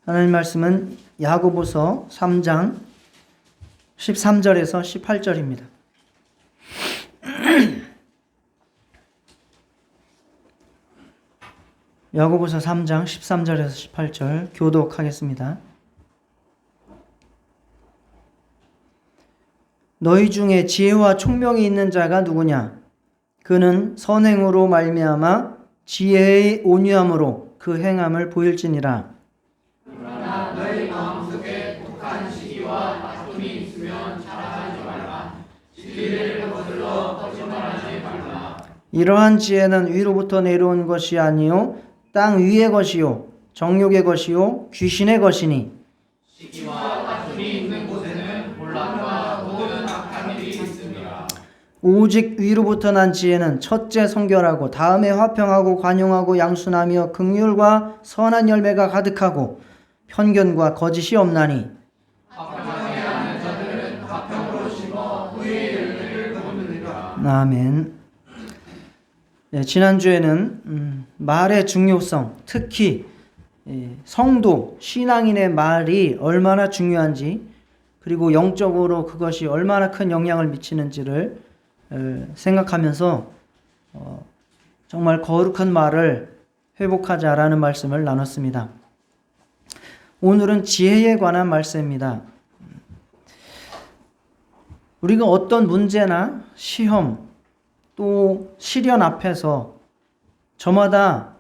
하나님 말씀은 야고보서 3장 13절에서 18절입니다. 야고보서 3장 13절에서 18절 교독하겠습니다. 너희 중에 지혜와 총명이 있는 자가 누구냐? 그는 선행으로 말미암아 지혜의 온유함으로 그 행함을 보일지니라. 그러나 너희 마음속에 독한 시기와 다툼이 있으면 자랑하지 말라. 진리를 거슬러 거짓말하지 말라. 이러한 지혜는 위로부터 내려온 것이 아니요 땅 위의 것이요 정욕의 것이요 귀신의 것이니 시기와 다툼이 있는 곳에는 혼란과 모든 악한 일이 있습니다. 오직 위로부터 난 지혜는 첫째 성결하고 다음에 화평하고 관용하고 양순하며 긍휼과 선한 열매가 가득하고 편견과 거짓이 없나니 화평하게 하는 자들은 화평으로 심어 후의 열매를 거두리라. 아멘. 네, 지난주에는 말의 중요성, 특히 성도, 신앙인의 말이 얼마나 중요한지, 그리고 영적으로 그것이 얼마나 큰 영향을 미치는지를 생각하면서 정말 거룩한 말을 회복하자라는 말씀을 나눴습니다. 오늘은 지혜에 관한 말씀입니다. 우리가 어떤 문제나 시험, 또 시련 앞에서 저마다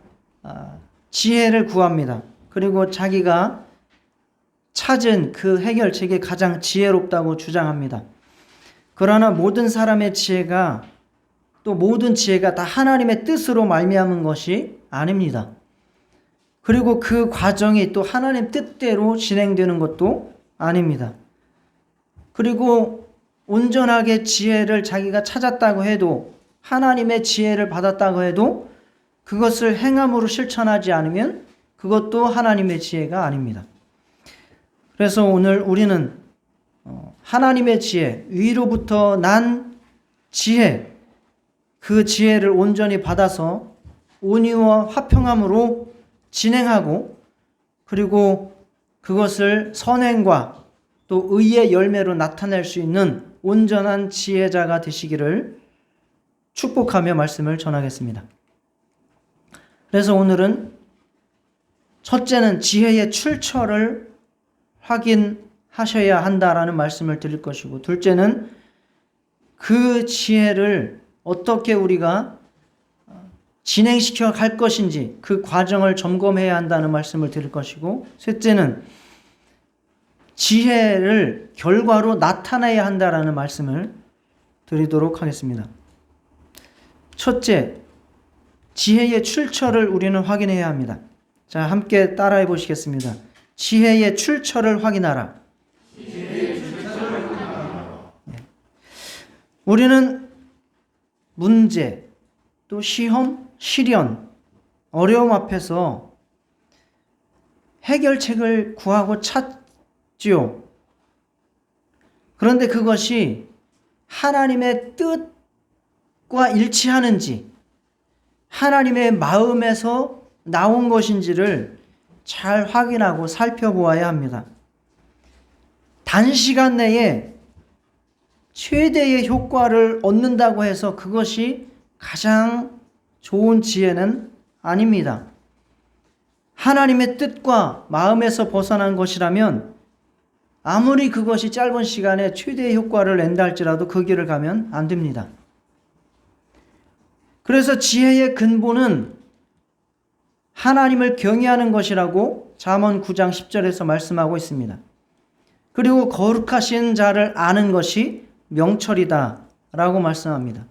지혜를 구합니다. 그리고 자기가 찾은 그 해결책이 가장 지혜롭다고 주장합니다. 그러나 모든 사람의 지혜가 또 모든 지혜가 다 하나님의 뜻으로 말미암은 것이 아닙니다. 그리고 그 과정이 또 하나님 뜻대로 진행되는 것도 아닙니다. 그리고 온전하게 지혜를 자기가 찾았다고 해도, 하나님의 지혜를 받았다고 해도 그것을 행함으로 실천하지 않으면 그것도 하나님의 지혜가 아닙니다. 그래서 오늘 우리는 하나님의 지혜, 위로부터 난 지혜, 그 지혜를 온전히 받아서 온유와 화평함으로 진행하고, 그리고 그것을 선행과 또 의의 열매로 나타낼 수 있는 온전한 지혜자가 되시기를 축복하며 말씀을 전하겠습니다. 그래서 오늘은 첫째는 지혜의 출처를 확인하셔야 한다라는 말씀을 드릴 것이고, 둘째는 그 지혜를 어떻게 우리가 진행시켜 갈 것인지 그 과정을 점검해야 한다는 말씀을 드릴 것이고, 셋째는 지혜를 결과로 나타내야 한다라는 말씀을 드리도록 하겠습니다. 첫째, 지혜의 출처를 우리는 확인해야 합니다. 자, 함께 따라해 보시겠습니다. 지혜의 출처를 확인하라. 우리는 문제, 또 시험, 시련, 어려움 앞에서 해결책을 구하고 찾지요. 그런데 그것이 하나님의 뜻과 일치하는지, 하나님의 마음에서 나온 것인지를 잘 확인하고 살펴보아야 합니다. 단시간 내에 최대의 효과를 얻는다고 해서 그것이 가장 좋은 지혜는 아닙니다. 하나님의 뜻과 마음에서 벗어난 것이라면 아무리 그것이 짧은 시간에 최대의 효과를 낸다 할지라도 그 길을 가면 안 됩니다. 그래서 지혜의 근본은 하나님을 경외하는 것이라고 잠언 9장 10절에서 말씀하고 있습니다. 그리고 거룩하신 자를 아는 것이 명철이다 라고 말씀합니다.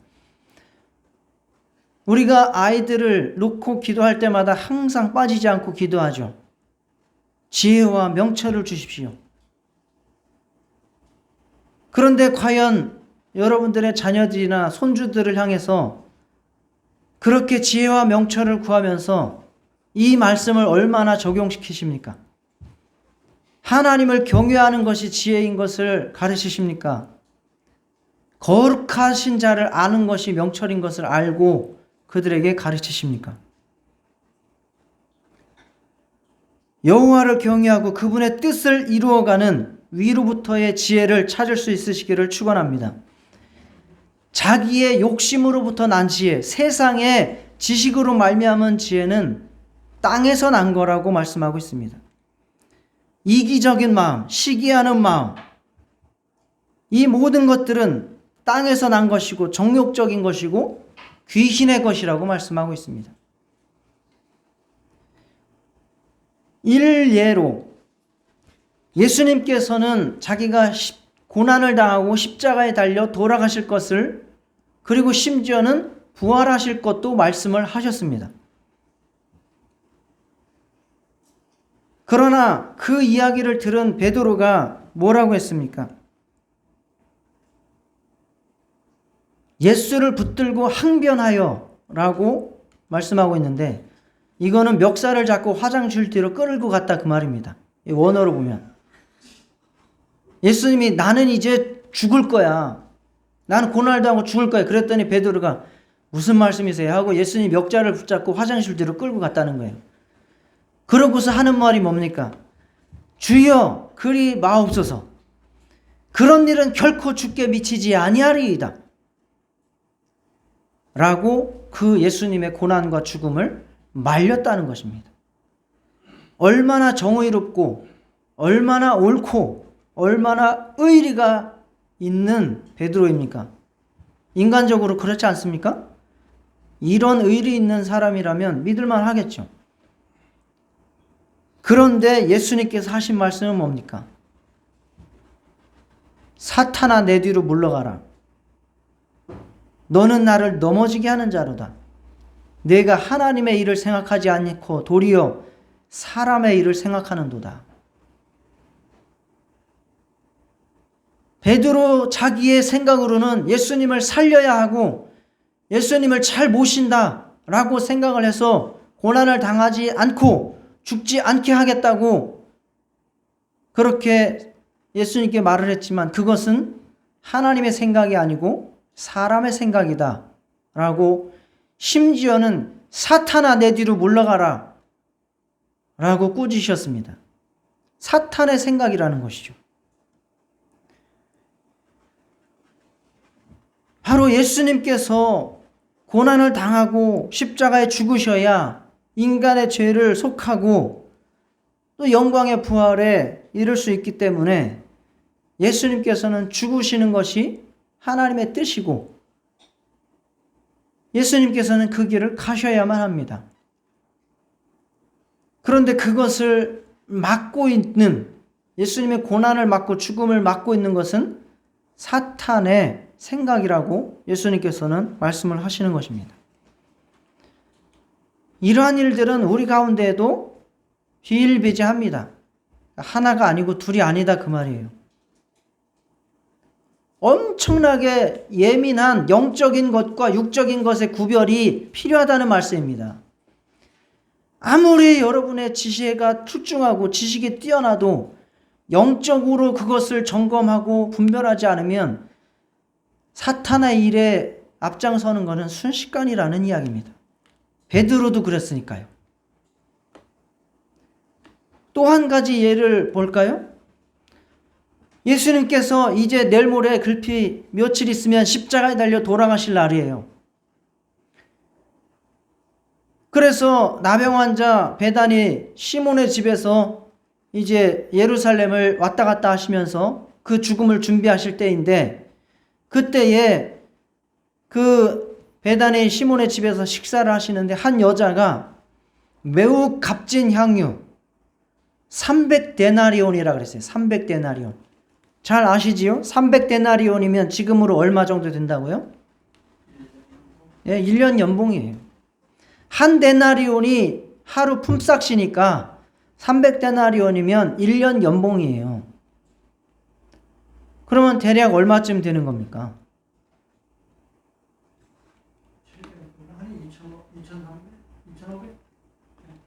우리가 아이들을 놓고 기도할 때마다 항상 빠지지 않고 기도하죠. 지혜와 명철을 주십시오. 그런데 과연 여러분들의 자녀들이나 손주들을 향해서 그렇게 지혜와 명철을 구하면서 이 말씀을 얼마나 적용시키십니까? 하나님을 경외하는 것이 지혜인 것을 가르치십니까? 거룩하신 자를 아는 것이 명철인 것을 알고 그들에게 가르치십니까? 여호와를 경외하고 그분의 뜻을 이루어가는 위로부터의 지혜를 찾을 수 있으시기를 축원합니다. 자기의 욕심으로부터 난 지혜, 세상의 지식으로 말미암은 지혜는 땅에서 난 거라고 말씀하고 있습니다. 이기적인 마음, 시기하는 마음, 이 모든 것들은 땅에서 난 것이고 정욕적인 것이고 귀신의 것이라고 말씀하고 있습니다. 일례로 예수님께서는 자기가 고난을 당하고 십자가에 달려 돌아가실 것을, 그리고 심지어는 부활하실 것도 말씀을 하셨습니다. 그러나 그 이야기를 들은 베드로가 뭐라고 했습니까? 예수를 붙들고 항변하여 라고 말씀하고 있는데, 이거는 멱살을 잡고 화장실 뒤로 끌고 갔다 그 말입니다. 원어로 보면 예수님이 나는 이제 죽을 거야, 나는 고난을 당하고 죽을 거야 그랬더니 베드로가 무슨 말씀이세요? 하고 예수님 멱살을 붙잡고 화장실 뒤로 끌고 갔다는 거예요. 그러고서 하는 말이 뭡니까? 주여 그리 마옵소서, 그런 일은 결코 주께 미치지 아니하리이다 라고 그 예수님의 고난과 죽음을 말렸다는 것입니다. 얼마나 정의롭고 얼마나 옳고 얼마나 의리가 있는 베드로입니까? 인간적으로 그렇지 않습니까? 이런 의리 있는 사람이라면 믿을만 하겠죠. 그런데 예수님께서 하신 말씀은 뭡니까? 사탄아 내 뒤로 물러가라. 너는 나를 넘어지게 하는 자로다. 내가 하나님의 일을 생각하지 않고 도리어 사람의 일을 생각하는도다. 베드로 자기의 생각으로는 예수님을 살려야 하고 예수님을 잘 모신다 라고 생각을 해서 고난을 당하지 않고 죽지 않게 하겠다고 그렇게 예수님께 말을 했지만, 그것은 하나님의 생각이 아니고 사람의 생각이다 라고, 심지어는 사탄아 내 뒤로 물러가라 라고 꾸짖으셨습니다. 사탄의 생각이라는 것이죠. 바로 예수님께서 고난을 당하고 십자가에 죽으셔야 인간의 죄를 속하고 또 영광의 부활에 이를 수 있기 때문에 예수님께서는 죽으시는 것이 하나님의 뜻이고 예수님께서는 그 길을 가셔야만 합니다. 그런데 그것을 막고 있는, 예수님의 고난을 막고 죽음을 막고 있는 것은 사탄의 생각이라고 예수님께서는 말씀을 하시는 것입니다. 이러한 일들은 우리 가운데에도 비일비재합니다. 하나가 아니고 둘이 아니다 그 말이에요. 엄청나게 예민한 영적인 것과 육적인 것의 구별이 필요하다는 말씀입니다. 아무리 여러분의 지혜가 출중하고 지식이 뛰어나도 영적으로 그것을 점검하고 분별하지 않으면 사탄의 일에 앞장서는 것은 순식간이라는 이야기입니다. 베드로도 그랬으니까요. 또 한 가지 예를 볼까요? 예수님께서 이제 내일 모레 글피 며칠 있으면 십자가에 달려 돌아가실 날이에요. 그래서 나병 환자 베다니 시몬의 집에서 이제 예루살렘을 왔다 갔다 하시면서 그 죽음을 준비하실 때인데, 그때에 그 베다니 시몬의 집에서 식사를 하시는데 한 여자가 매우 값진 향유 300데나리온이라 그랬어요. 300데나리온. 잘 아시지요? 300데나리온이면 지금으로 얼마 정도 된다고요? 예, 1년 연봉이에요. 한 데나리온이 하루 품삯이니까 300데나리온이면 1년 연봉이에요. 그러면 대략 얼마쯤 되는 겁니까?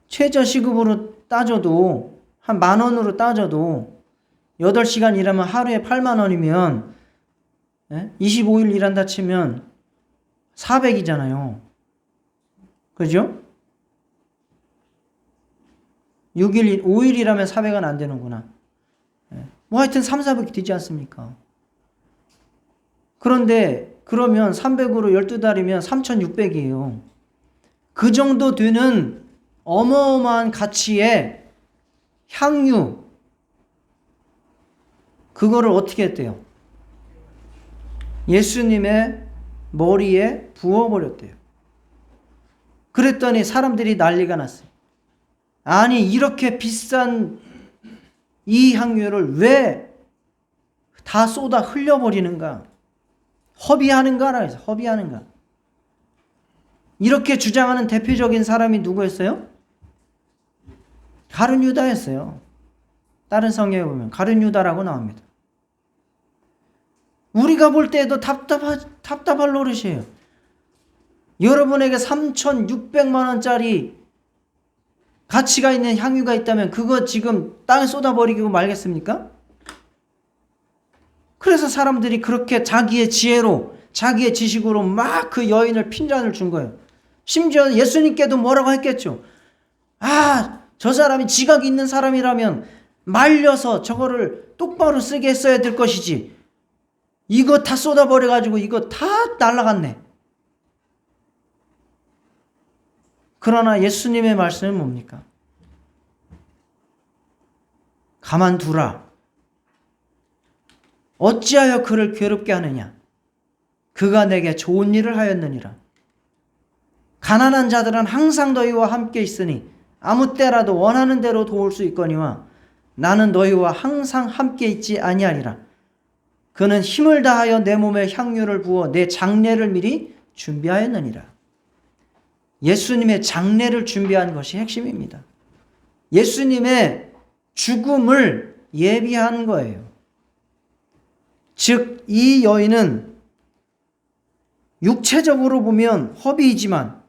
최저 시급으로 따져도 한 10,000원으로 따져도 8시간 일하면 하루에 80,000원이면 25일 일한다 치면 400이잖아요. 그죠? 6일, 5일이라면 400은 안 되는구나. 뭐 하여튼 3, 400이 되지 않습니까? 그런데 그러면 300으로 12달이면 3600이에요. 그 정도 되는 어마어마한 가치의 향유, 그거를 어떻게 했대요? 예수님의 머리에 부어버렸대요. 그랬더니 사람들이 난리가 났어요. 아니, 이렇게 비싼 이 향유를 왜 다 쏟아 흘려버리는가? 허비하는가라 해서 허비하는가? 이렇게 주장하는 대표적인 사람이 누구였어요? 가룟 유다였어요. 다른 성경에 보면 가룟 유다라고 나옵니다. 우리가 볼 때에도 답답할 노릇이에요. 여러분에게 3,600만 원짜리 가치가 있는 향유가 있다면 그거 지금 땅에 쏟아버리고 말겠습니까? 그래서 사람들이 그렇게 자기의 지혜로, 자기의 지식으로 막 그 여인을 핀잔을 준 거예요. 심지어 예수님께도 뭐라고 했겠죠. 아, 저 사람이 지각이 있는 사람이라면 말려서 저거를 똑바로 쓰게 했어야 될 것이지. 이거 다 쏟아버려가지고 이거 다 날라갔네. 그러나 예수님의 말씀은 뭡니까? 가만두라. 어찌하여 그를 괴롭게 하느냐? 그가 내게 좋은 일을 하였느니라. 가난한 자들은 항상 너희와 함께 있으니 아무 때라도 원하는 대로 도울 수 있거니와 나는 너희와 항상 함께 있지 아니하리라. 그는 힘을 다하여 내 몸에 향유를 부어 내 장례를 미리 준비하였느니라. 예수님의 장례를 준비한 것이 핵심입니다. 예수님의 죽음을 예비한 거예요. 즉, 이 여인은 육체적으로 보면 허비이지만,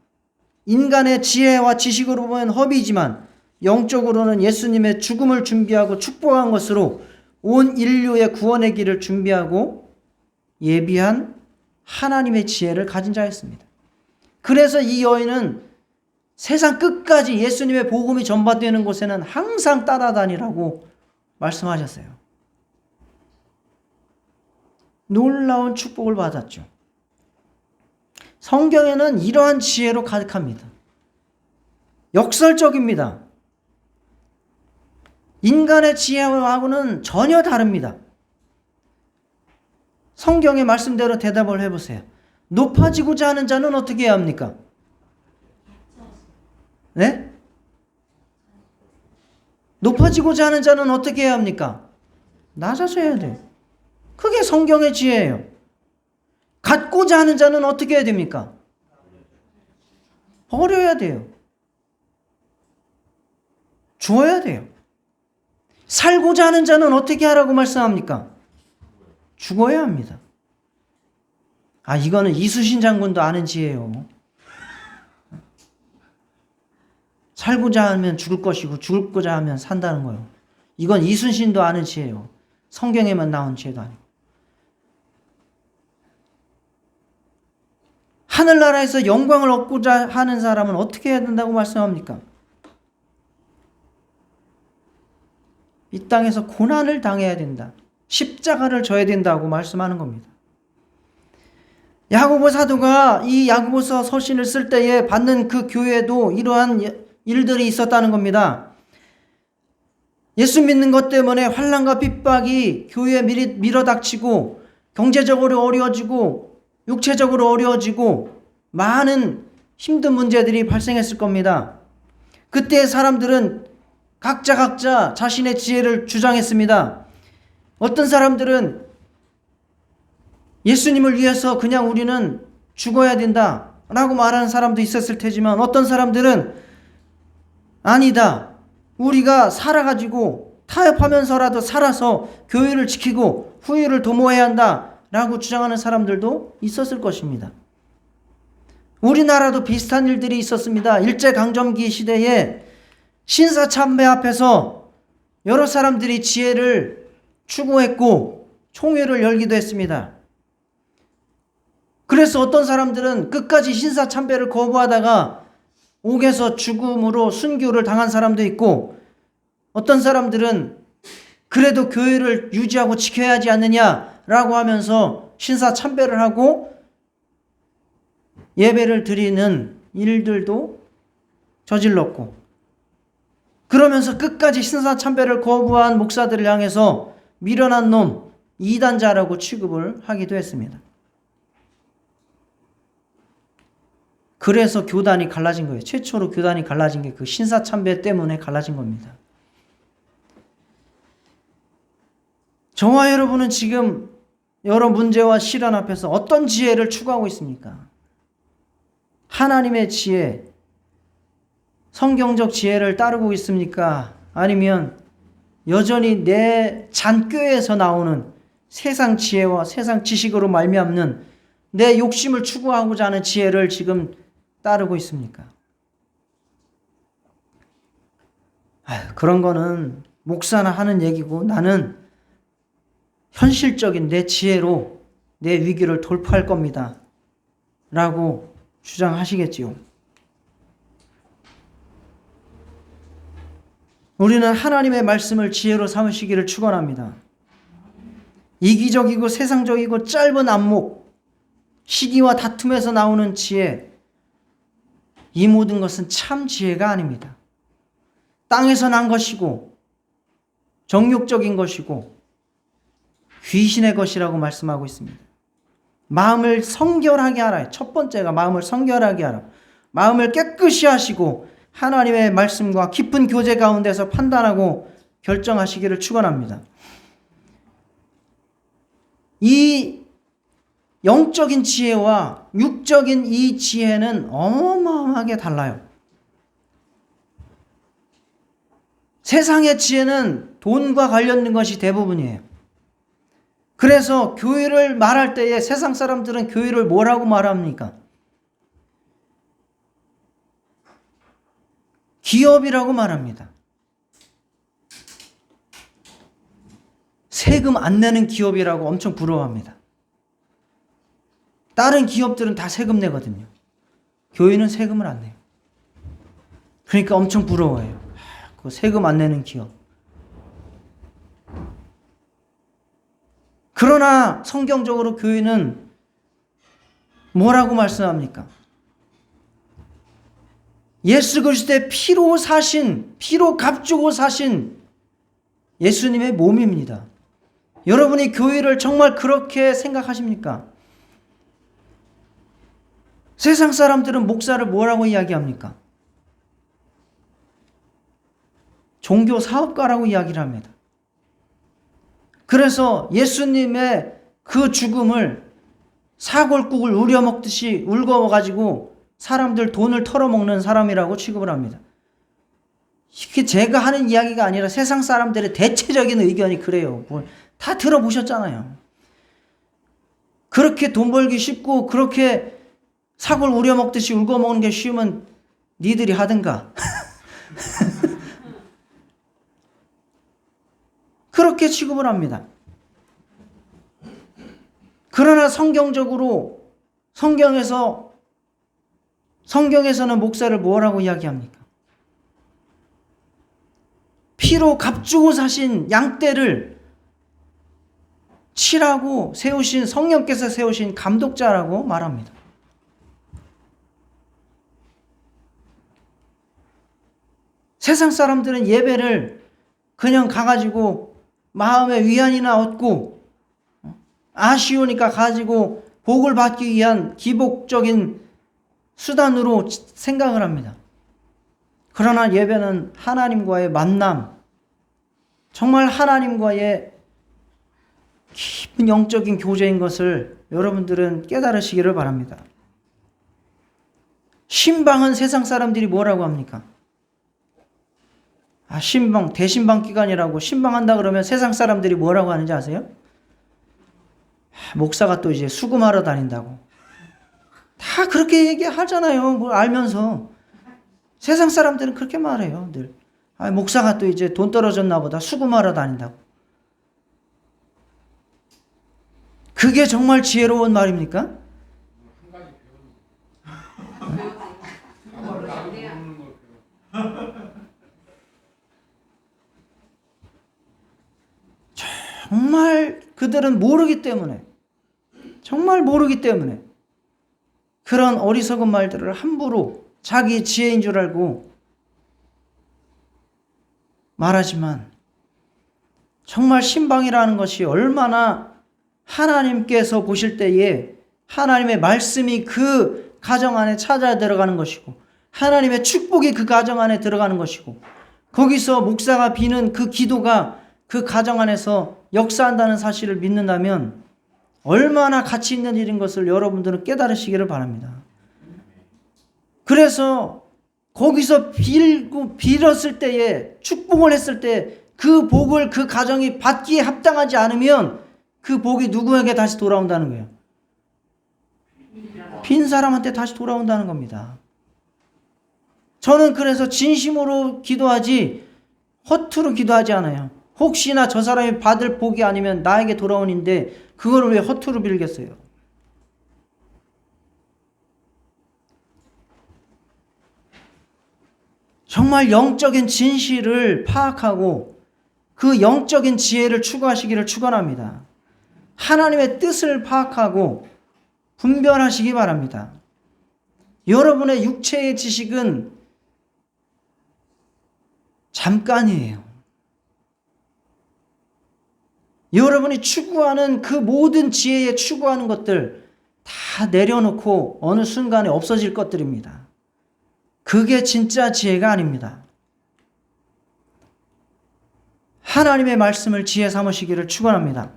인간의 지혜와 지식으로 보면 허비이지만, 영적으로는 예수님의 죽음을 준비하고 축복한 것으로 온 인류의 구원의 길을 준비하고 예비한 하나님의 지혜를 가진 자였습니다. 그래서 이 여인은 세상 끝까지 예수님의 복음이 전파되는 곳에는 항상 따라다니라고 말씀하셨어요. 놀라운 축복을 받았죠. 성경에는 이러한 지혜로 가득합니다. 역설적입니다. 인간의 지혜하고는 전혀 다릅니다. 성경의 말씀대로 대답을 해보세요. 높아지고자 하는 자는 어떻게 해야 합니까? 네? 높아지고자 하는 자는 어떻게 해야 합니까? 낮아져 해야 돼요. 그게 성경의 지혜예요. 갖고자 하는 자는 어떻게 해야 됩니까? 버려야 돼요. 주어야 돼요. 살고자 하는 자는 어떻게 하라고 말씀합니까? 죽어야 합니다. 아, 이거는 이수신 장군도 아는 지혜예요. 살고자 하면 죽을 것이고 죽고자 하면 산다는 거예요. 이건 이순신도 아는 지혜예요. 성경에만 나온 지혜도 아니고. 하늘나라에서 영광을 얻고자 하는 사람은 어떻게 해야 된다고 말씀합니까? 이 땅에서 고난을 당해야 된다. 십자가를 져야 된다고 말씀하는 겁니다. 야고보 사도가 이 야고보서 서신을 쓸 때에 받는 그 교회도 이러한 일들이 있었다는 겁니다. 예수 믿는 것 때문에 환난과 핍박이 교회에 밀어닥치고 경제적으로 어려워지고 육체적으로 어려워지고 많은 힘든 문제들이 발생했을 겁니다. 그때 사람들은 각자 자신의 지혜를 주장했습니다. 어떤 사람들은 예수님을 위해서 그냥 우리는 죽어야 된다 라고 말하는 사람도 있었을 테지만, 어떤 사람들은 아니다, 우리가 살아가지고 타협하면서라도 살아서 교회를 지키고 후일을 도모해야 한다 라고 주장하는 사람들도 있었을 것입니다. 우리나라도 비슷한 일들이 있었습니다. 일제강점기 시대에 신사참배 앞에서 여러 사람들이 지혜를 추구했고 총회를 열기도 했습니다. 그래서 어떤 사람들은 끝까지 신사참배를 거부하다가 옥에서 죽음으로 순교를 당한 사람도 있고, 어떤 사람들은 그래도 교회를 유지하고 지켜야 하지 않느냐라고 하면서 신사참배를 하고 예배를 드리는 일들도 저질렀고, 그러면서 끝까지 신사참배를 거부한 목사들을 향해서 미련한 놈, 이단자라고 취급을 하기도 했습니다. 그래서 교단이 갈라진 거예요. 최초로 교단이 갈라진 게 그 신사참배 때문에 갈라진 겁니다. 저와 여러분은 지금 여러 문제와 시련 앞에서 어떤 지혜를 추구하고 있습니까? 하나님의 지혜, 성경적 지혜를 따르고 있습니까? 아니면 여전히 내 잔꾀에서 나오는 세상 지혜와 세상 지식으로 말미암는 내 욕심을 추구하고자 하는 지혜를 지금 따르고 있습니까? 그런 거는 목사나 하는 얘기고, 나는 현실적인 내 지혜로 내 위기를 돌파할 겁니다 라고 주장하시겠지요. 우리는 하나님의 말씀을 지혜로 삼으시기를 축원합니다. 이기적이고 세상적이고 짧은 안목, 시기와 다툼에서 나오는 지혜, 이 모든 것은 참 지혜가 아닙니다. 땅에서 난 것이고 정욕적인 것이고 귀신의 것이라고 말씀하고 있습니다. 마음을 성결하게 하라. 첫 번째가 마음을 성결하게 하라. 마음을 깨끗이 하시고 하나님의 말씀과 깊은 교제 가운데서 판단하고 결정하시기를 축원합니다. 이 영적인 지혜와 육적인 이 지혜는 어마어마하게 달라요. 세상의 지혜는 돈과 관련된 것이 대부분이에요. 그래서 교회를 말할 때에 세상 사람들은 교회를 뭐라고 말합니까? 기업이라고 말합니다. 세금 안 내는 기업이라고 엄청 부러워합니다. 다른 기업들은 다 세금 내거든요. 교회는 세금을 안 내요. 그러니까 엄청 부러워해요. 그 세금 안 내는 기업. 그러나 성경적으로 교회는 뭐라고 말씀합니까? 예수 그리스도의 피로 사신, 피로 값주고 사신 예수님의 몸입니다. 여러분이 교회를 정말 그렇게 생각하십니까? 세상 사람들은 목사를 뭐라고 이야기합니까? 종교 사업가라고 이야기를 합니다. 그래서 예수님의 그 죽음을 사골국을 우려먹듯이 울거워가지고 사람들 돈을 털어먹는 사람이라고 취급을 합니다. 이게 제가 하는 이야기가 아니라 세상 사람들의 대체적인 의견이 그래요. 다 들어보셨잖아요. 그렇게 돈 벌기 쉽고 그렇게 사골 우려먹듯이 울거먹는 게 쉬우면 니들이 하든가. 그렇게 취급을 합니다. 그러나 성경적으로 성경에서는 목사를 뭐라고 이야기합니까? 피로 값주고 사신 양떼를 치라고 세우신 성령께서 세우신 감독자라고 말합니다. 세상 사람들은 예배를 그냥 가가지고 마음의 위안이나 얻고 아쉬우니까 가지고 복을 받기 위한 기복적인 수단으로 생각을 합니다. 그러나 예배는 하나님과의 만남, 정말 하나님과의 깊은 영적인 교제인 것을 여러분들은 깨달으시기를 바랍니다. 신방은 세상 사람들이 뭐라고 합니까? 신방, 대신방 기간이라고 신방한다 그러면 세상 사람들이 뭐라고 하는지 아세요? 목사가 또 이제 수금하러 다닌다고. 다 그렇게 얘기하잖아요. 뭘 알면서. 세상 사람들은 그렇게 말해요. 늘. 목사가 또 이제 돈 떨어졌나 보다 수금하러 다닌다고. 그게 정말 지혜로운 말입니까? 정말 그들은 모르기 때문에, 정말 모르기 때문에 그런 어리석은 말들을 함부로 자기 지혜인 줄 알고 말하지만, 정말 신방이라는 것이 얼마나 하나님께서 보실 때에 하나님의 말씀이 그 가정 안에 찾아 들어가는 것이고, 하나님의 축복이 그 가정 안에 들어가는 것이고, 거기서 목사가 비는 그 기도가 그 가정 안에서 역사한다는 사실을 믿는다면 얼마나 가치 있는 일인 것을 여러분들은 깨달으시기를 바랍니다. 그래서 거기서 빌었을 때에, 축복을 했을 때 그 복을 그 가정이 받기에 합당하지 않으면 그 복이 누구에게 다시 돌아온다는 거예요? 빈 사람한테 다시 돌아온다는 겁니다. 저는 그래서 진심으로 기도하지 허투루 기도하지 않아요. 혹시나 저 사람이 받을 복이 아니면 나에게 돌아오는데 그거를 왜 허투루 빌겠어요? 정말 영적인 진실을 파악하고 그 영적인 지혜를 추구하시기를 축원합니다. 하나님의 뜻을 파악하고 분별하시기 바랍니다. 여러분의 육체의 지식은 잠깐이에요. 여러분이 추구하는 그 모든 지혜에 추구하는 것들 다 내려놓고 어느 순간에 없어질 것들입니다. 그게 진짜 지혜가 아닙니다. 하나님의 말씀을 지혜 삼으시기를 축원합니다.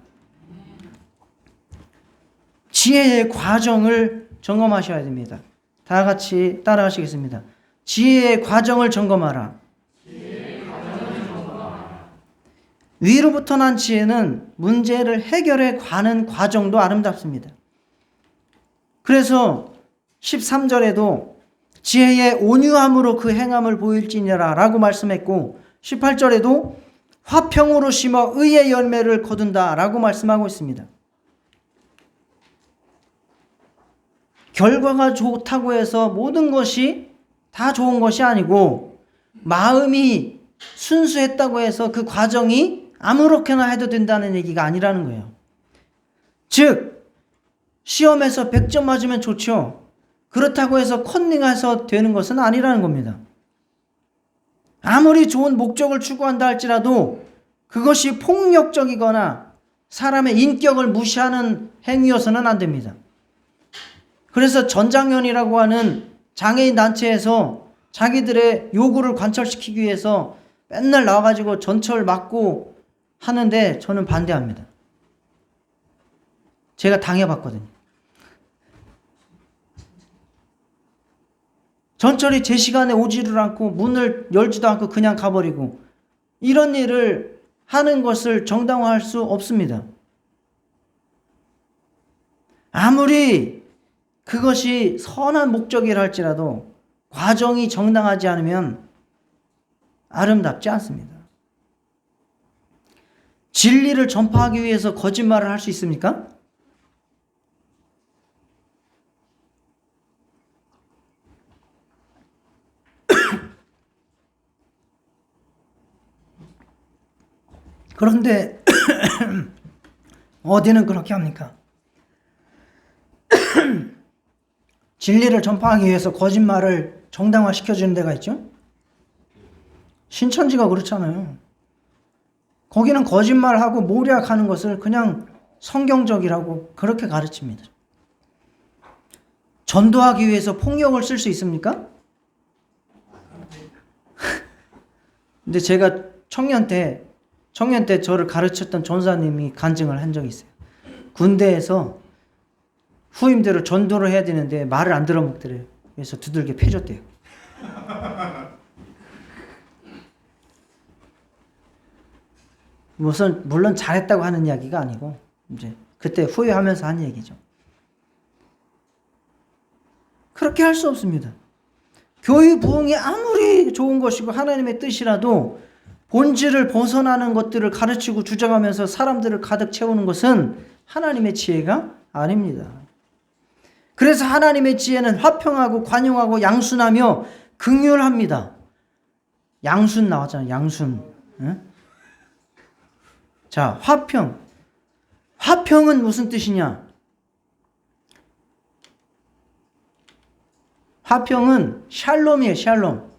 지혜의 과정을 점검하셔야 됩니다. 다 같이 따라하시겠습니다. 지혜의 과정을 점검하라. 위로부터 난 지혜는 문제를 해결해 가는 과정도 아름답습니다. 그래서 13절에도 지혜의 온유함으로 그 행함을 보일지니라 라고 말씀했고, 18절에도 화평으로 심어 의의 열매를 거둔다 라고 말씀하고 있습니다. 결과가 좋다고 해서 모든 것이 다 좋은 것이 아니고, 마음이 순수했다고 해서 그 과정이 아무렇게나 해도 된다는 얘기가 아니라는 거예요. 즉 시험에서 100점 맞으면 좋죠. 그렇다고 해서 컨닝해서 되는 것은 아니라는 겁니다. 아무리 좋은 목적을 추구한다 할지라도 그것이 폭력적이거나 사람의 인격을 무시하는 행위여서는 안 됩니다. 그래서 전장년이라고 하는 장애인 단체에서 자기들의 요구를 관철시키기 위해서 맨날 나와가지고 전철 막고 하는데 저는 반대합니다. 제가 당해봤거든요. 전철이 제 시간에 오지를 않고 문을 열지도 않고 그냥 가버리고, 이런 일을 하는 것을 정당화할 수 없습니다. 아무리 그것이 선한 목적이라 할지라도 과정이 정당하지 않으면 아름답지 않습니다. 진리를 전파하기 위해서 거짓말을 할 수 있습니까? 그런데 어디는 그렇게 합니까? 진리를 전파하기 위해서 거짓말을 정당화시켜주는 데가 있죠? 신천지가 그렇잖아요. 거기는 거짓말하고 모략하는 것을 그냥 성경적이라고 그렇게 가르칩니다. 전도하기 위해서 폭력을 쓸 수 있습니까? 근데 제가 청년 때 저를 가르쳤던 전사님이 간증을 한 적이 있어요. 군대에서 후임대로 전도를 해야 되는데 말을 안 들어먹더래요. 그래서 두들겨 패줬대요. 물론 잘했다고 하는 이야기가 아니고 이제 그때 후회하면서 한 얘기죠. 그렇게 할 수 없습니다. 교육 부흥이 아무리 좋은 것이고 하나님의 뜻이라도 본질을 벗어나는 것들을 가르치고 주장하면서 사람들을 가득 채우는 것은 하나님의 지혜가 아닙니다. 그래서 하나님의 지혜는 화평하고 관용하고 양순하며 긍휼합니다. 양순 나왔잖아요. 양순. 응? 자, 화평. 화평은 무슨 뜻이냐? 화평은 샬롬이에요. 샬롬.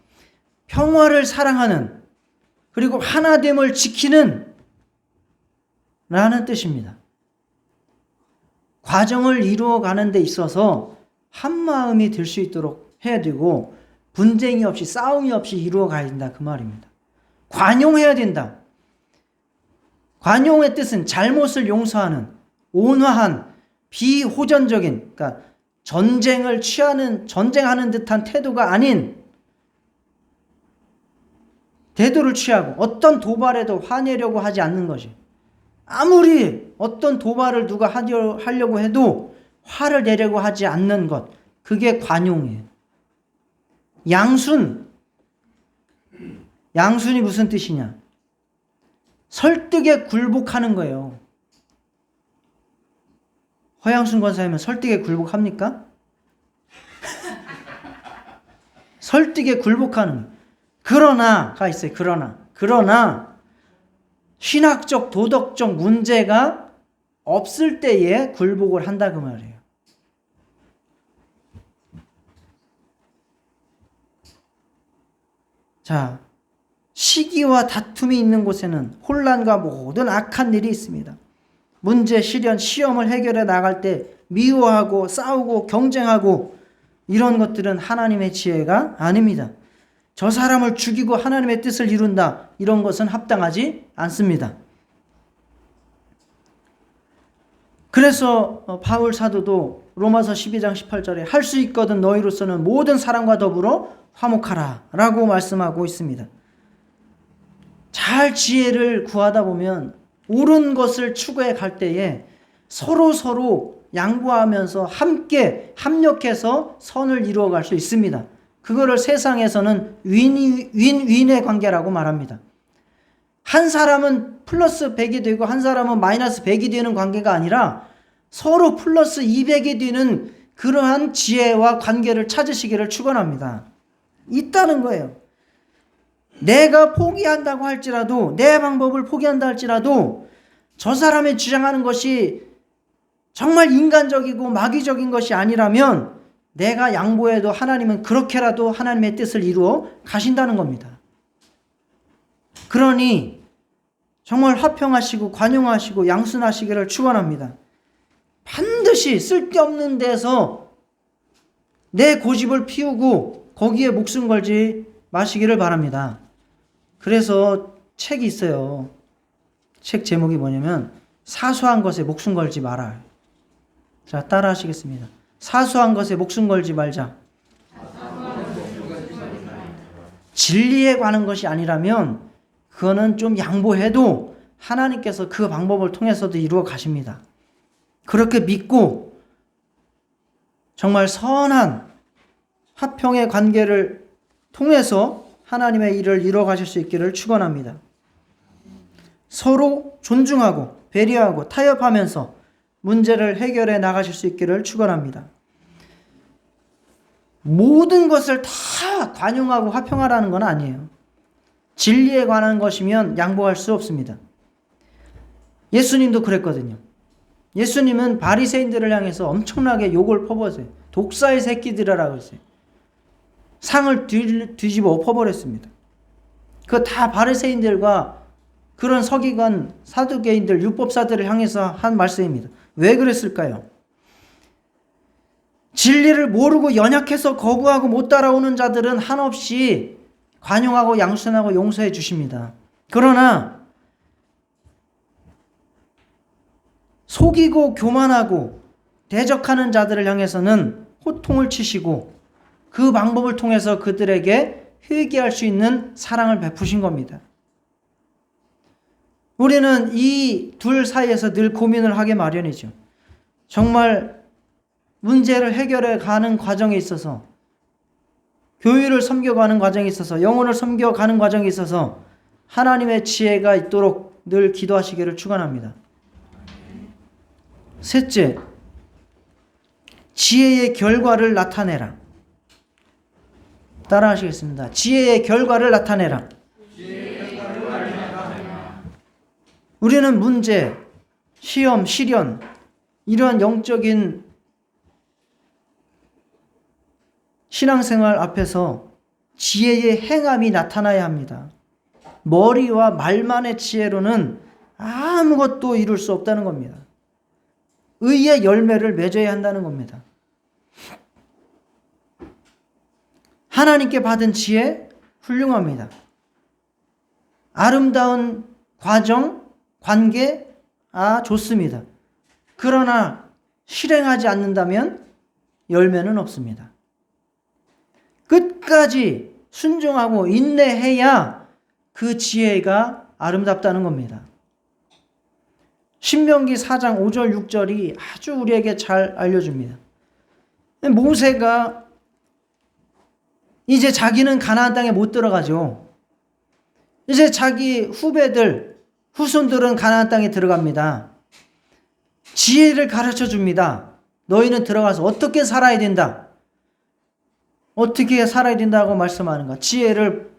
평화를 사랑하는, 그리고 하나됨을 지키는 라는 뜻입니다. 과정을 이루어가는 데 있어서 한마음이 될 수 있도록 해야 되고, 분쟁이 없이 싸움이 없이 이루어가야 된다 그 말입니다. 관용해야 된다. 관용의 뜻은 잘못을 용서하는, 온화한, 비호전적인, 그러니까 전쟁하는 듯한 태도가 아닌 태도를 취하고, 어떤 도발에도 화내려고 하지 않는 것이, 아무리 어떤 도발을 누가 하려고 해도 화를 내려고 하지 않는 것, 그게 관용이에요. 양순이 무슨 뜻이냐? 설득에 굴복하는 거예요. 허양순 권사님은 설득에 굴복합니까? 설득에 굴복하는, 그러나가 있어요. 그러나 신학적 도덕적 문제가 없을 때에 굴복을 한다 그 말이에요. 자, 시기와 다툼이 있는 곳에는 혼란과 모든 악한 일이 있습니다. 문제, 시련, 시험을 해결해 나갈 때 미워하고 싸우고 경쟁하고 이런 것들은 하나님의 지혜가 아닙니다. 저 사람을 죽이고 하나님의 뜻을 이룬다, 이런 것은 합당하지 않습니다. 그래서 바울 사도도 로마서 12장 18절에 할 수 있거든 너희로서는 모든 사람과 더불어 화목하라 라고 말씀하고 있습니다. 잘 지혜를 구하다 보면 옳은 것을 추구해 갈 때에 서로 양보하면서 함께 합력해서 선을 이루어갈 수 있습니다. 그거를 세상에서는 윈윈의 관계라고 말합니다. 한 사람은 플러스 100이 되고 한 사람은 마이너스 100이 되는 관계가 아니라 서로 플러스 200이 되는 그러한 지혜와 관계를 찾으시기를 축원합니다. 있다는 거예요. 내가 포기한다고 할지라도, 내 방법을 포기한다 할지라도 저 사람이 주장하는 것이 정말 인간적이고 마귀적인 것이 아니라면 내가 양보해도 하나님은 그렇게라도 하나님의 뜻을 이루어 가신다는 겁니다. 그러니 정말 화평하시고 관용하시고 양순하시기를 축원합니다. 반드시 쓸데없는 데서 내 고집을 피우고 거기에 목숨 걸지 마시기를 바랍니다. 그래서 책이 있어요. 책 제목이 뭐냐면 사소한 것에 목숨 걸지 마라. 자, 따라 하시겠습니다. 사소한 것에 목숨 걸지 말자. 진리에 관한 것이 아니라면 그거는 좀 양보해도 하나님께서 그 방법을 통해서도 이루어 가십니다. 그렇게 믿고 정말 선한 화평의 관계를 통해서 하나님의 일을 이루어 가실 수 있기를 축원합니다. 서로 존중하고 배려하고 타협하면서 문제를 해결해 나가실 수 있기를 축원합니다. 모든 것을 다 관용하고 화평하라는 건 아니에요. 진리에 관한 것이면 양보할 수 없습니다. 예수님도 그랬거든요. 예수님은 바리새인들을 향해서 엄청나게 욕을 퍼부었어요. 독사의 새끼들이라고 했어요. 상을 뒤집어 엎어버렸습니다. 그거 다 바리새인들과 그런 서기관, 사두개인들, 율법사들을 향해서 한 말씀입니다. 왜 그랬을까요? 진리를 모르고 연약해서 거부하고 못 따라오는 자들은 한없이 관용하고 양순하고 용서해 주십니다. 그러나 속이고 교만하고 대적하는 자들을 향해서는 호통을 치시고 그 방법을 통해서 그들에게 회개할 수 있는 사랑을 베푸신 겁니다. 우리는 이 둘 사이에서 늘 고민을 하게 마련이죠. 정말 문제를 해결해 가는 과정에 있어서, 교회를 섬겨가는 과정에 있어서, 영혼을 섬겨가는 과정에 있어서 하나님의 지혜가 있도록 늘 기도하시기를 축원합니다. 셋째, 지혜의 결과를 나타내라. 따라 하시겠습니다. 지혜의 결과를 나타내라. 우리는 문제, 시험, 시련, 이러한 영적인 신앙생활 앞에서 지혜의 행함이 나타나야 합니다. 머리와 말만의 지혜로는 아무것도 이룰 수 없다는 겁니다. 의의 열매를 맺어야 한다는 겁니다. 하나님께 받은 지혜 훌륭합니다. 아름다운 과정, 관계 좋습니다. 그러나 실행하지 않는다면 열매는 없습니다. 끝까지 순종하고 인내해야 그 지혜가 아름답다는 겁니다. 신명기 4장 5절 6절이 아주 우리에게 잘 알려줍니다. 모세가 이제 자기는 가나안 땅에 못 들어가죠. 이제 자기 후손들은 가나안 땅에 들어갑니다. 지혜를 가르쳐 줍니다. 너희는 들어가서 어떻게 살아야 된다. 어떻게 살아야 된다고 말씀하는가. 지혜를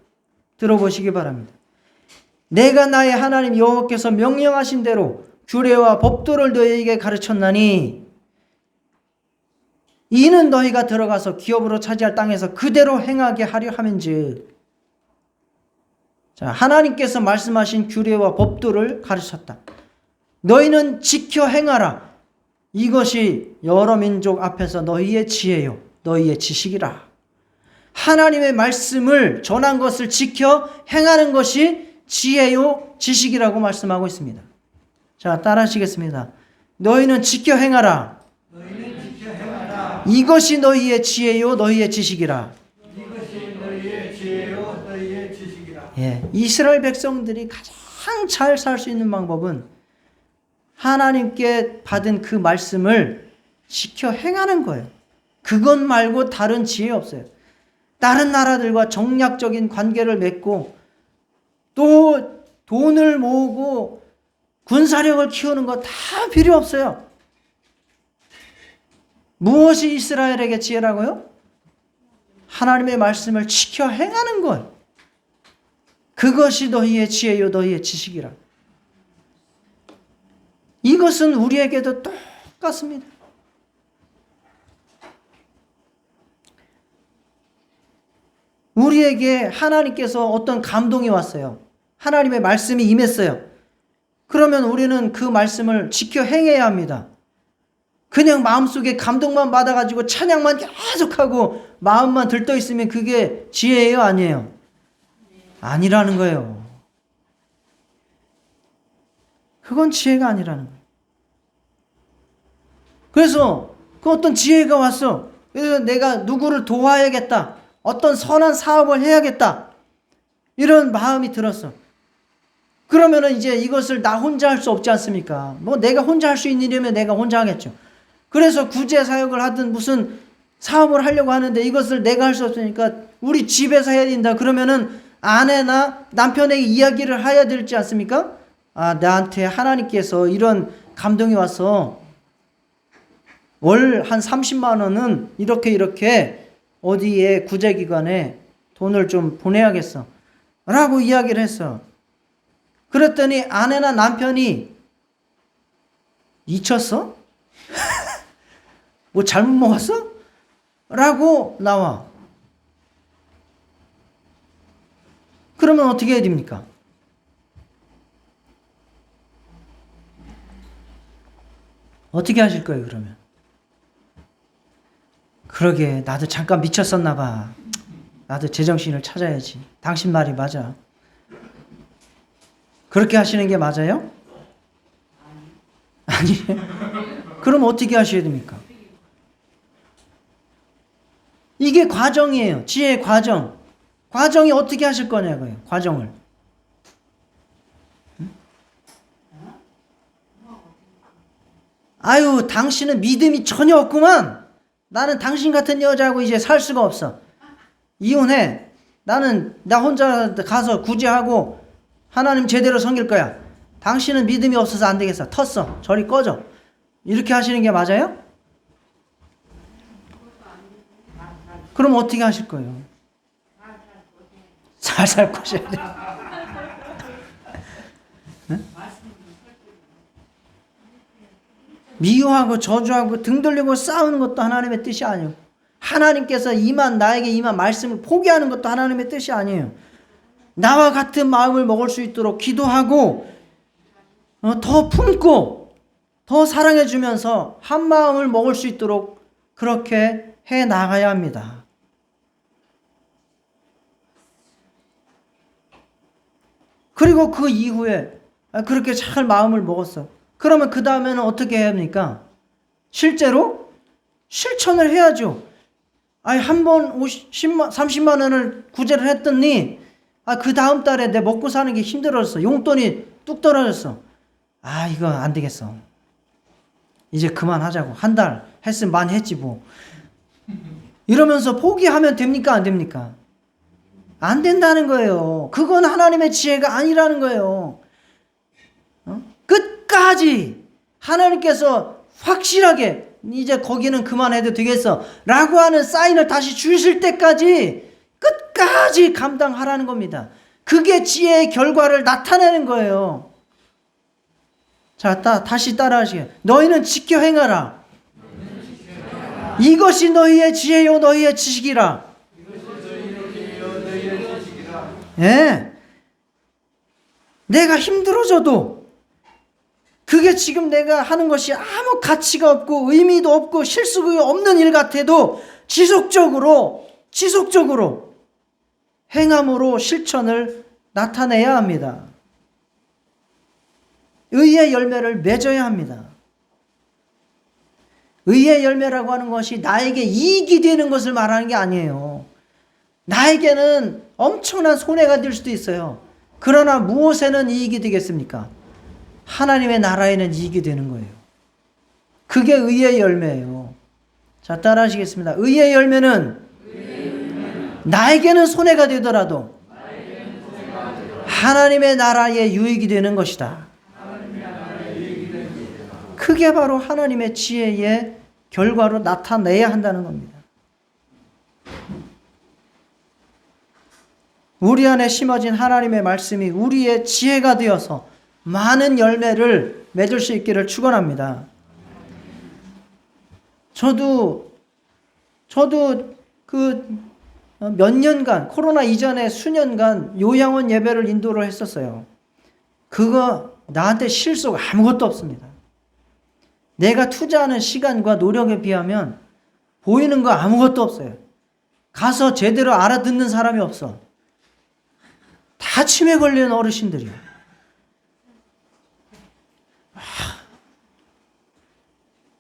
들어보시기 바랍니다. 내가 나의 하나님 여호와께서 명령하신 대로 규례와 법도를 너희에게 가르쳤나니 이는 너희가 들어가서 기업으로 차지할 땅에서 그대로 행하게 하려 함인즉. 자, 하나님께서 말씀하신 규례와 법도를 가르쳤다. 너희는 지켜 행하라. 이것이 여러 민족 앞에서 너희의 지혜요 너희의 지식이라. 하나님의 말씀을 전한 것을 지켜 행하는 것이 지혜요 지식이라고 말씀하고 있습니다. 자, 따라하시겠습니다. 너희는 지켜 행하라. 이것이 너희의 지혜요 너희의 지식이라. 예, 이스라엘 백성들이 가장 잘 살 수 있는 방법은 하나님께 받은 그 말씀을 지켜 행하는 거예요. 그것 말고 다른 지혜 없어요. 다른 나라들과 정략적인 관계를 맺고 또 돈을 모으고 군사력을 키우는 거 다 필요 없어요. 무엇이 이스라엘에게 지혜라고요? 하나님의 말씀을 지켜 행하는 것. 그것이 너희의 지혜요 너희의 지식이라. 이것은 우리에게도 똑같습니다. 우리에게 하나님께서 어떤 감동이 왔어요. 하나님의 말씀이 임했어요. 그러면 우리는 그 말씀을 지켜 행해야 합니다. 그냥 마음속에 감동만 받아가지고 찬양만 계속하고 마음만 들떠 있으면 그게 지혜예요 아니에요? 아니라는 거예요. 그건 지혜가 아니라는 거예요. 그래서 그 어떤 지혜가 왔어. 그래서 내가 누구를 도와야겠다. 어떤 선한 사업을 해야겠다. 이런 마음이 들었어. 그러면은 이제 이것을 나 혼자 할 수 없지 않습니까? 뭐 내가 혼자 할 수 있는 일이면 내가 혼자 하겠죠. 그래서 구제 사역을 하든 무슨 사업을 하려고 하는데 이것을 내가 할 수 없으니까 우리 집에서 해야 된다. 그러면은 아내나 남편에게 이야기를 해야 되지 않습니까? 나한테 하나님께서 이런 감동이 와서 월 한 30만 원은 이렇게 어디에 구제기관에 돈을 좀 보내야겠어. 라고 이야기를 했어. 그랬더니 아내나 남편이 미쳤어? 뭐 잘못 먹었어? 라고 나와. 그러면 어떻게 해야 됩니까? 어떻게 하실 거예요, 그러면? 그러게, 나도 잠깐 미쳤었나 봐. 나도 제정신을 찾아야지. 당신 말이 맞아. 그렇게 하시는 게 맞아요? 아니. 그럼 어떻게 하셔야 됩니까? 이게 과정이에요. 지혜의 과정. 과정이 어떻게 하실 거냐고요. 과정을. 아유, 당신은 믿음이 전혀 없구만. 나는 당신 같은 여자하고 이제 살 수가 없어. 이혼해. 나는 나 혼자 가서 구제하고 하나님 제대로 섬길 거야. 당신은 믿음이 없어서 안 되겠어. 텄어. 저리 꺼져. 이렇게 하시는 게 맞아요? 그럼 어떻게 하실 거예요? 살살 꼬셔야 돼. 응? 미워하고 저주하고 등 돌리고 싸우는 것도 하나님의 뜻이 아니에요. 하나님께서 나에게 임한 말씀을 포기하는 것도 하나님의 뜻이 아니에요. 나와 같은 마음을 먹을 수 있도록 기도하고 더 품고 더 사랑해 주면서 한 마음을 먹을 수 있도록 그렇게 해 나가야 합니다. 그리고 그 이후에 그렇게 잘 마음을 먹었어. 그러면 그 다음에는 어떻게 해야 합니까? 실제로 실천을 해야죠. 한 번 30만 원을 구제를 했더니 그 다음 달에 내 먹고 사는 게 힘들어졌어. 용돈이 뚝 떨어졌어. 이거 안 되겠어. 이제 그만하자고. 한 달 했으면 많이 했지 뭐. 이러면서 포기하면 됩니까? 안 됩니까? 안 된다는 거예요. 그건 하나님의 지혜가 아니라는 거예요. 끝까지 하나님께서 확실하게 이제 거기는 그만해도 되겠어 라고 하는 사인을 다시 주실 때까지 끝까지 감당하라는 겁니다. 그게 지혜의 결과를 나타내는 거예요. 자, 다시 따라하시게요. 너희는 지켜 행하라. 이것이 너희의 지혜요 너희의 지식이라. 예. 내가 힘들어져도 그게 지금 내가 하는 것이 아무 가치가 없고 의미도 없고 실수가 없는 일 같아도 지속적으로 행함으로 실천을 나타내야 합니다. 의의 열매를 맺어야 합니다. 의의 열매라고 하는 것이 나에게 이익이 되는 것을 말하는 게 아니에요. 나에게는 엄청난 손해가 될 수도 있어요. 그러나 무엇에는 이익이 되겠습니까? 하나님의 나라에는 이익이 되는 거예요. 그게 의의 열매예요. 자, 따라 하시겠습니다. 의의 열매는 나에게는 손해가 되더라도 하나님의 나라에 유익이 되는 것이다. 그게 바로 하나님의 지혜의 결과로 나타내야 한다는 겁니다. 우리 안에 심어진 하나님의 말씀이 우리의 지혜가 되어서 많은 열매를 맺을 수 있기를 축원합니다. 저도 그 몇 년간 코로나 이전에 수년간 요양원 예배를 인도를 했었어요. 그거 나한테 실속 아무것도 없습니다. 내가 투자하는 시간과 노력에 비하면 보이는 거 아무것도 없어요. 가서 제대로 알아듣는 사람이 없어. 다 치매 걸리는 어르신들이요.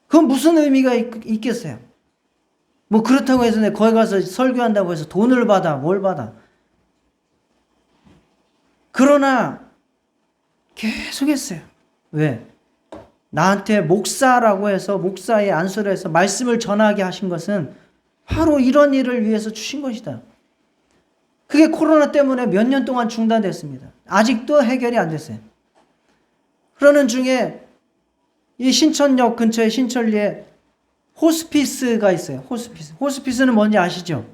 그건 무슨 의미가 있겠어요? 뭐 그렇다고 해서 내가 거기 가서 설교한다고 해서 돈을 받아, 뭘 받아. 그러나 계속 했어요. 왜? 나한테 목사라고 해서 목사의 안수를 해서 말씀을 전하게 하신 것은 바로 이런 일을 위해서 주신 것이다. 그게 코로나 때문에 몇 년 동안 중단됐습니다. 아직도 해결이 안 됐어요. 그러는 중에 이 신천역 근처에 신천리에 호스피스가 있어요. 호스피스는 뭔지 아시죠?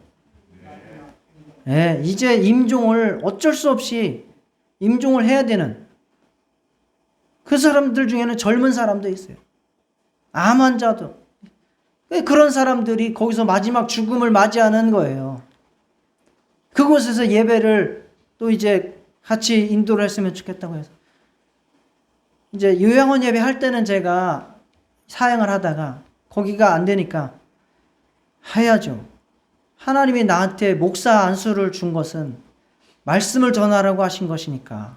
네, 이제 임종을 어쩔 수 없이 임종을 해야 되는 그 사람들 중에는 젊은 사람도 있어요. 암 환자도. 그런 사람들이 거기서 마지막 죽음을 맞이하는 거예요. 그곳에서 예배를 또 이제 같이 인도를 했으면 좋겠다고 해서. 이제 요양원 예배 할 때는 제가 사역을 하다가 거기가 안 되니까 해야죠. 하나님이 나한테 목사 안수를 준 것은 말씀을 전하라고 하신 것이니까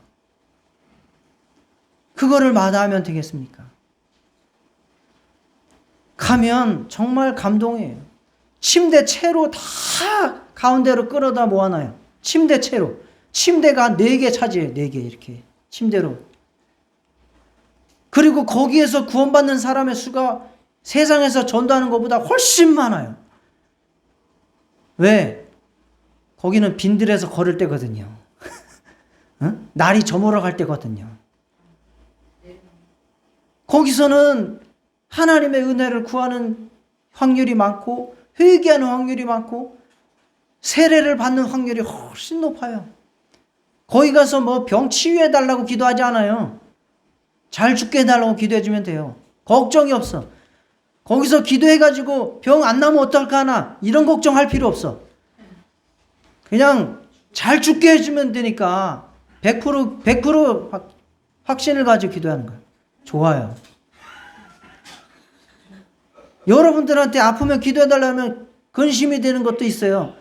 그거를 마다하면 되겠습니까? 가면 정말 감동이에요. 침대 채로 다 가운데로 끌어다 모아놔요. 침대 채로. 침대가 4개 차지해요. 4개 이렇게 침대로. 그리고 거기에서 구원받는 사람의 수가 세상에서 전도하는 것보다 훨씬 많아요. 왜? 거기는 빈들에서 걸을 때거든요. 응? 날이 저물어 갈 때거든요. 거기서는 하나님의 은혜를 구하는 확률이 많고 회개하는 확률이 많고 세례를 받는 확률이 훨씬 높아요. 거기 가서 뭐 병 치유해 달라고 기도하지 않아요. 잘 죽게 해달라고 기도해 주면 돼요. 걱정이 없어. 거기서 기도해가지고 병 안 나면 어떨까 하나 이런 걱정할 필요 없어. 그냥 잘 죽게 해주면 되니까 100% 확신을 가지고 기도하는 거예요. 좋아요. 여러분들한테 아프면 기도해달라면 근심이 되는 것도 있어요.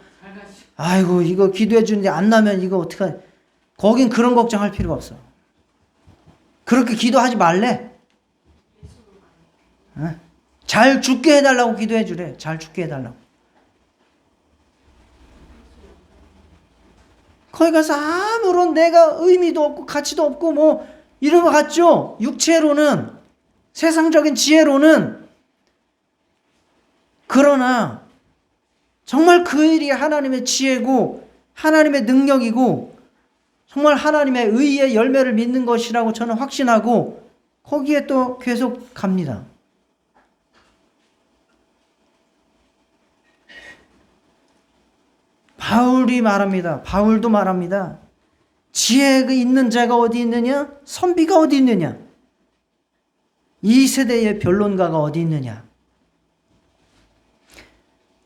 아이고 이거 기도해 주는데 안 나면 이거 어떡하냐. 거긴 그런 걱정할 필요가 없어. 그렇게 기도하지 말래. 잘 죽게 해달라고 기도해 주래. 잘 죽게 해달라고. 거기 가서 아무런 내가 의미도 없고 가치도 없고 뭐 이런 거 같죠? 육체로는, 세상적인 지혜로는. 그러나 정말 그 일이 하나님의 지혜고 하나님의 능력이고 정말 하나님의 의의 열매를 믿는 것이라고 저는 확신하고 거기에 또 계속 갑니다. 바울이 말합니다. 바울도 말합니다. 지혜가 있는 자가 어디 있느냐? 선비가 어디 있느냐? 이 세대의 변론가가 어디 있느냐?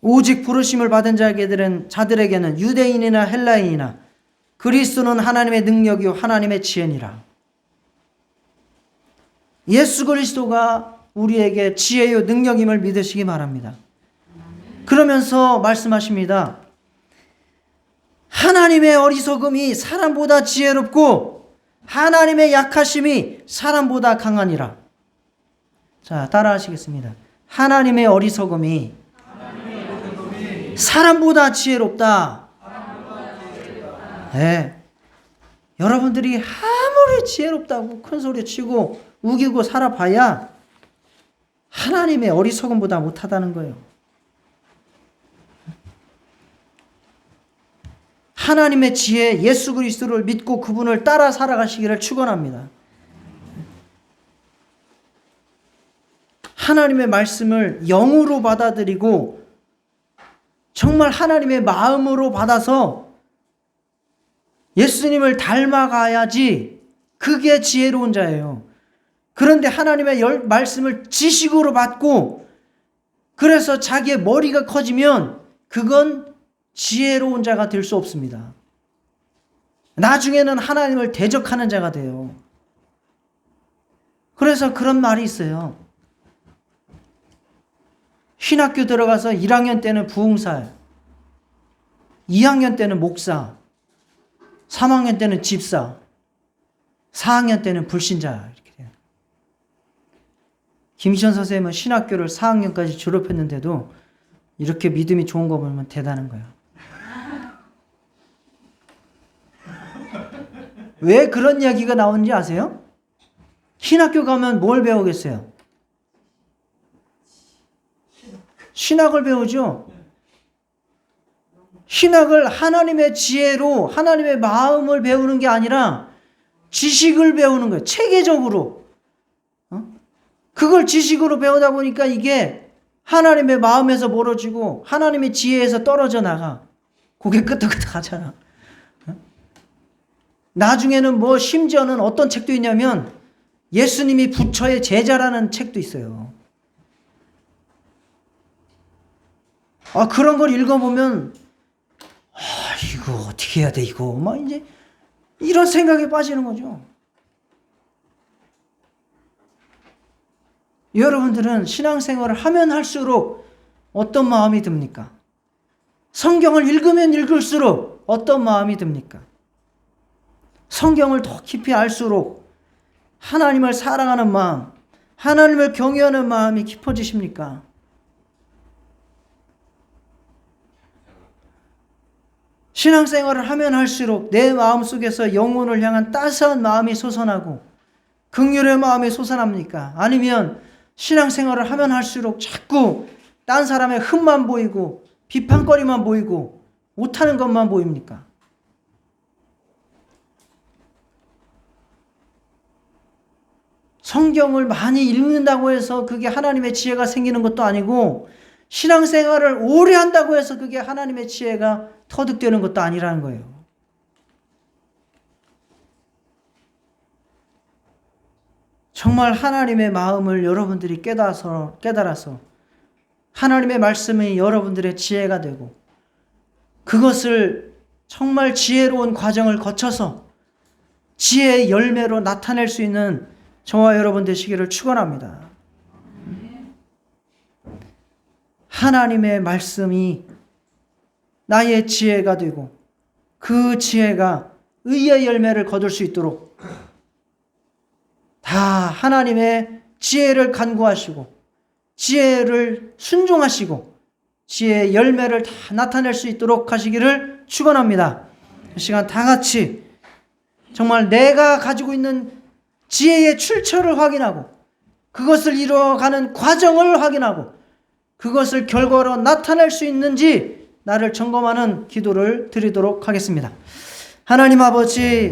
오직 부르심을 받은 자들에게는 유대인이나 헬라인이나 그리스도는 하나님의 능력이요 하나님의 지혜니라. 예수 그리스도가 우리에게 지혜요 능력임을 믿으시기 바랍니다. 그러면서 말씀하십니다. 하나님의 어리석음이 사람보다 지혜롭고 하나님의 약하심이 사람보다 강하니라. 자, 따라하시겠습니다. 하나님의 어리석음이 사람보다 지혜롭다. 네. 여러분들이 아무리 지혜롭다고 큰 소리 치고 우기고 살아봐야 하나님의 어리석음보다 못하다는 거예요. 하나님의 지혜 예수 그리스도를 믿고 그분을 따라 살아가시기를 축원합니다. 하나님의 말씀을 영으로 받아들이고 정말 하나님의 마음으로 받아서 예수님을 닮아가야지 그게 지혜로운 자예요. 그런데 하나님의 말씀을 지식으로 받고 그래서 자기의 머리가 커지면 그건 지혜로운 자가 될 수 없습니다. 나중에는 하나님을 대적하는 자가 돼요. 그래서 그런 말이 있어요. 신학교 들어가서 1학년 때는 부흥사, 2학년 때는 목사, 3학년 때는 집사, 4학년 때는 불신자 이렇게 돼요. 김시현 선생님은 신학교를 4학년까지 졸업했는데도 이렇게 믿음이 좋은 거 보면 대단한 거예요. 왜 그런 이야기가 나오는지 아세요? 신학교 가면 뭘 배우겠어요? 신학을 배우죠. 신학을 하나님의 지혜로 하나님의 마음을 배우는 게 아니라 지식을 배우는 거예요. 체계적으로. 그걸 지식으로 배우다 보니까 이게 하나님의 마음에서 멀어지고 하나님의 지혜에서 떨어져 나가. 고개 끄덕끄덕 하잖아. 나중에는 뭐 심지어는 어떤 책도 있냐면 예수님이 부처의 제자라는 책도 있어요. 그런 걸 읽어보면 이거 어떻게 해야 돼 이거 막 이제 이런 생각에 빠지는 거죠. 여러분들은 신앙생활을 하면 할수록 어떤 마음이 듭니까? 성경을 읽으면 읽을수록 어떤 마음이 듭니까? 성경을 더 깊이 알수록 하나님을 사랑하는 마음, 하나님을 경외하는 마음이 깊어지십니까? 신앙생활을 하면 할수록 내 마음속에서 영혼을 향한 따스한 마음이 솟아나고 긍휼의 마음이 솟아납니까? 아니면 신앙생활을 하면 할수록 자꾸 딴 사람의 흠만 보이고 비판거리만 보이고 못하는 것만 보입니까? 성경을 많이 읽는다고 해서 그게 하나님의 지혜가 생기는 것도 아니고 신앙생활을 오래 한다고 해서 그게 하나님의 지혜가 터득되는 것도 아니라는 거예요. 정말 하나님의 마음을 여러분들이 깨달아서 하나님의 말씀이 여러분들의 지혜가 되고 그것을 정말 지혜로운 과정을 거쳐서 지혜의 열매로 나타낼 수 있는 저와 여러분 되시기를 축원합니다. 하나님의 말씀이 나의 지혜가 되고 그 지혜가 의의 열매를 거둘 수 있도록 다 하나님의 지혜를 간구하시고 지혜를 순종하시고 지혜의 열매를 다 나타낼 수 있도록 하시기를 축원합니다. 이 시간 다 같이 정말 내가 가지고 있는 지혜의 출처를 확인하고 그것을 이루어가는 과정을 확인하고 그것을 결과로 나타낼 수 있는지 나를 점검하는 기도를 드리도록 하겠습니다. 하나님 아버지,